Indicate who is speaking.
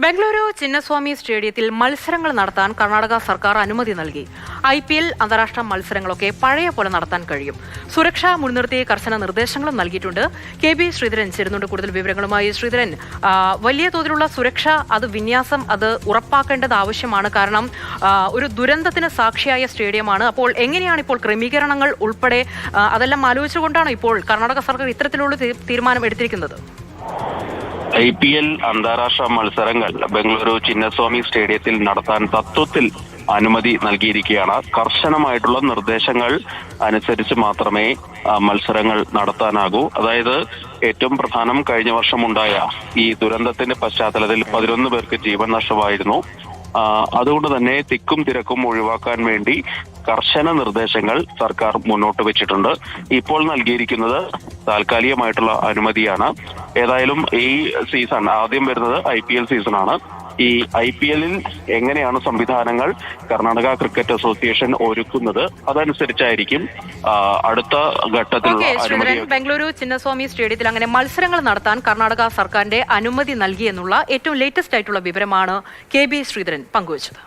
Speaker 1: ബംഗളൂരു ചിന്നസ്വാമി സ്റ്റേഡിയത്തിൽ മത്സരങ്ങൾ നടത്താൻ കർണാടക സർക്കാർ അനുമതി നൽകി. IPL അന്താരാഷ്ട്ര മത്സരങ്ങളൊക്കെ പഴയ പോലെ നടത്താൻ കഴിയും. സുരക്ഷ മുൻനിർത്തി കർശന നിർദ്ദേശങ്ങളും നൽകിയിട്ടുണ്ട്. KB ശ്രീധരൻ ചേരുന്നുണ്ട് കൂടുതൽ വിവരങ്ങളുമായി. ശ്രീധരൻ, വലിയ തോതിലുള്ള സുരക്ഷ, വിന്യാസം ഉറപ്പാക്കേണ്ടത് ആവശ്യമാണ്. കാരണം ഒരു ദുരന്തത്തിന് സാക്ഷിയായ സ്റ്റേഡിയമാണ്. അപ്പോൾ എങ്ങനെയാണ് ഇപ്പോൾ ക്രമീകരണങ്ങൾ ഉൾപ്പെടെ അതെല്ലാം ആലോചിച്ചുകൊണ്ടാണ് ഇപ്പോൾ കർണാടക സർക്കാർ ഇത്തരത്തിലുള്ള തീരുമാനം എടുത്തിരിക്കുന്നത്?
Speaker 2: IPL അന്താരാഷ്ട്ര മത്സരങ്ങൾ ബംഗളൂരു ചിന്നസ്വാമി സ്റ്റേഡിയത്തിൽ നടത്താൻ തത്വത്തിൽ അനുമതി നൽകിയിരിക്കുകയാണ്. കർശനമായിട്ടുള്ള നിർദ്ദേശങ്ങൾ അനുസരിച്ച് മാത്രമേ മത്സരങ്ങൾ നടത്താനാകൂ. അതായത് ഏറ്റവും പ്രധാനം, കഴിഞ്ഞ വർഷമുണ്ടായ ഈ ദുരന്തത്തിന്റെ പശ്ചാത്തലത്തിൽ 11 പേർക്ക് ജീവൻ നഷ്ടമായിരുന്നു. അതുകൊണ്ട് തന്നെ തിക്കും തിരക്കും ഒഴിവാക്കാൻ വേണ്ടി കർശന നിർദ്ദേശങ്ങൾ സർക്കാർ മുന്നോട്ട് വെച്ചിട്ടുണ്ട്. ഇപ്പോൾ നൽകിയിരിക്കുന്നത് താൽക്കാലികമായിട്ടുള്ള അനുമതിയാണ്. ഏതായാലും ഈ സീസൺ ആദ്യം വരുന്നത് IPL സീസണാണ്. ഈ IPL-ൽ എങ്ങനെയാണ് സംവിധാനങ്ങൾ കർണാടക ക്രിക്കറ്റ് അസോസിയേഷൻ ഒരുക്കുന്നത്, അതനുസരിച്ചായിരിക്കും അടുത്ത ഘട്ടത്തിലുള്ള അനുമതി.
Speaker 1: ബംഗളൂരു ചിന്നസ്വാമി സ്റ്റേഡിയത്തിൽ അങ്ങനെ മത്സരങ്ങൾ നടത്താൻ കർണാടക സർക്കാരിന്റെ അനുമതി നൽകിയെന്നുള്ള ഏറ്റവും ലേറ്റസ്റ്റ് ആയിട്ടുള്ള വിവരമാണ് KB ശ്രീധരൻ പങ്കുവച്ചത്.